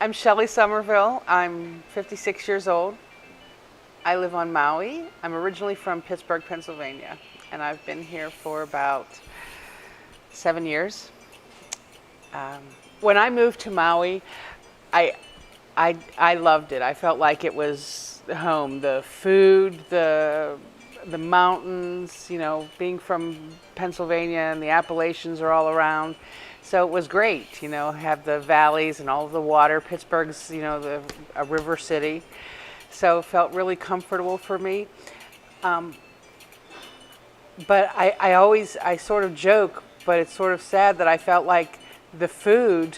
I'm Shelly Somerville. I'm 56 years old. I live on Maui. I'm originally from Pittsburgh, Pennsylvania, and I've been here for about 7 years. Um, when I moved to Maui, I, I loved it. I felt like it was home. The food, the mountains, being from Pennsylvania and the Appalachians are all around. So it was great, have the valleys and all of the water. Pittsburgh's, a river city. So it felt really comfortable for me. Um, but I sort of joke, but it's sort of sad that I felt like the food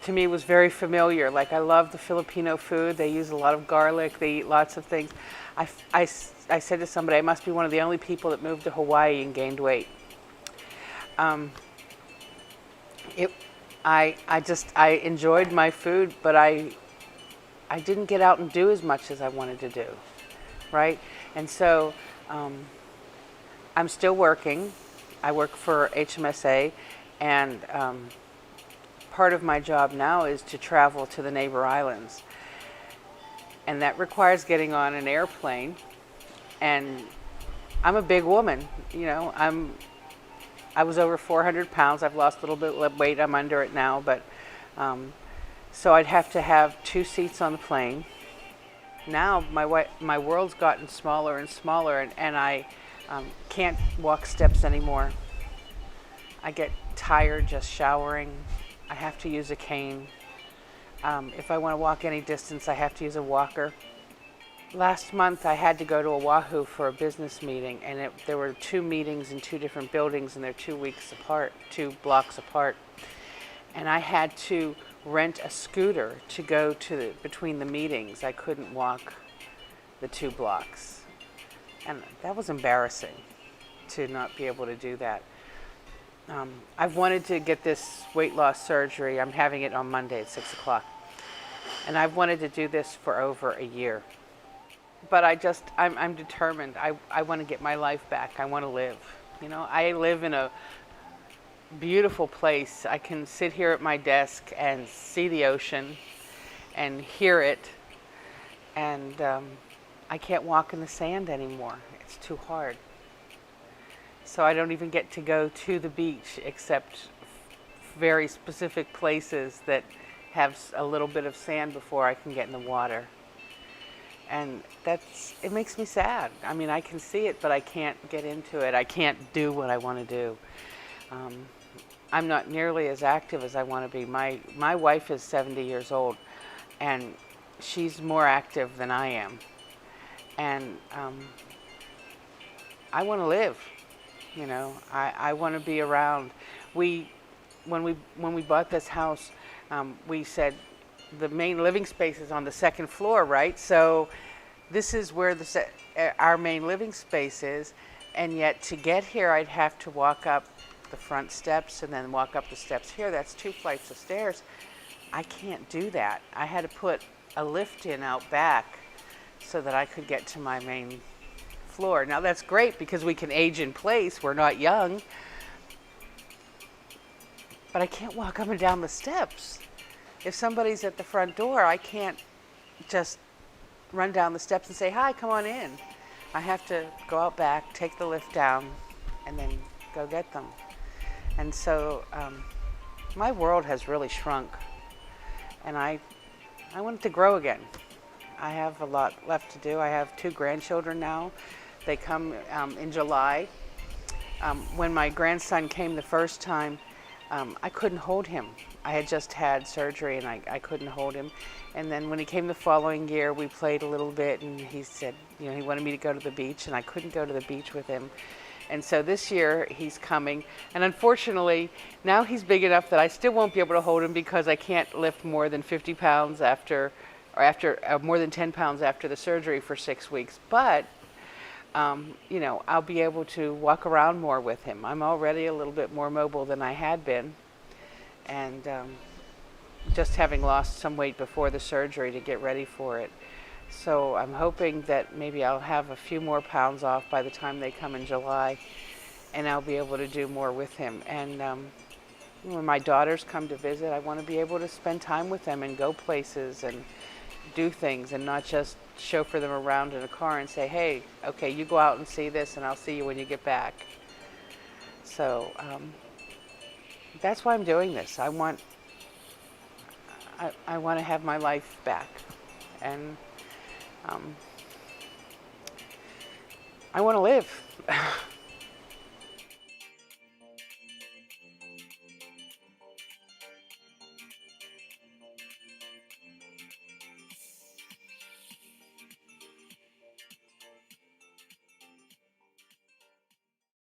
to me was very familiar. Like I love the Filipino food. They use a lot of garlic. They eat lots of things. I said to somebody, I must be one of the only people that moved to Hawaii and gained weight. Um, it, I enjoyed my food, but I didn't get out and do as much as I wanted to do, right? And so I'm still working. I work for HMSA, and part of my job now is to travel to the neighbor islands. And that requires getting on an airplane. And I'm a big woman, I was over 400 pounds. I've lost a little bit of weight. I'm under it now, but so I'd have to have 2 seats on the plane. Now my world's gotten smaller and smaller, and I can't walk steps anymore. I get tired just showering. I have to use a cane. If I want to walk any distance, I have to use a walker. Last month, I had to go to Oahu for a business meeting, and there were 2 meetings in 2 different buildings, and they're 2 weeks apart, 2 blocks apart. And I had to rent a scooter to go between the meetings. I couldn't walk the 2 blocks. And that was embarrassing to not be able to do that. I've wanted to get this weight loss surgery. I'm having it on Monday at 6 o'clock. And I've wanted to do this for over a year. But I'm determined. I want to get my life back. I want to live. I live in a beautiful place. I can sit here at my desk and see the ocean and hear it. And I can't walk in the sand anymore. It's too hard. So I don't even get to go to the beach except very specific places that have a little bit of sand before I can get in the water. And it makes me sad. I mean, I can see it, but I can't get into it. I can't do what I want to do. I'm not nearly as active as I want to be. My wife is 70 years old, and she's more active than I am. And I want to live. I want to be around. When we bought this house, we said the main living space is on the 2nd floor, right? So this is where our main living space is, and yet to get here, I'd have to walk up the front steps and then walk up the steps here. That's 2 flights of stairs. I can't do that. I had to put a lift in out back so that I could get to my main floor. Now that's great because we can age in place. We're not young. But I can't walk up and down the steps. If somebody's at the front door, I can't just run down the steps and say, hi, come on in. I have to go out back, take the lift down, and then go get them. And so my world has really shrunk. And I want it to grow again. I have a lot left to do. I have 2 grandchildren now. They come in July. When my grandson came the first time, I couldn't hold him. I had just had surgery and I couldn't hold him. And then when he came the following year, we played a little bit, and he said, he wanted me to go to the beach, and I couldn't go to the beach with him. And so this year he's coming, and unfortunately now he's big enough that I still won't be able to hold him because I can't lift more than 50 pounds after more than 10 pounds after the surgery for 6 weeks. But I'll be able to walk around more with him. I'm already a little bit more mobile than I had been, and just having lost some weight before the surgery to get ready for it. So I'm hoping that maybe I'll have a few more pounds off by the time they come in July, and I'll be able to do more with him. And when my daughters come to visit, I want to be able to spend time with them and go places and do things and not just chauffeur them around in a car and say, hey, okay, you go out and see this and I'll see you when you get back. So that's why I'm doing this. I want to have my life back. And I want to live.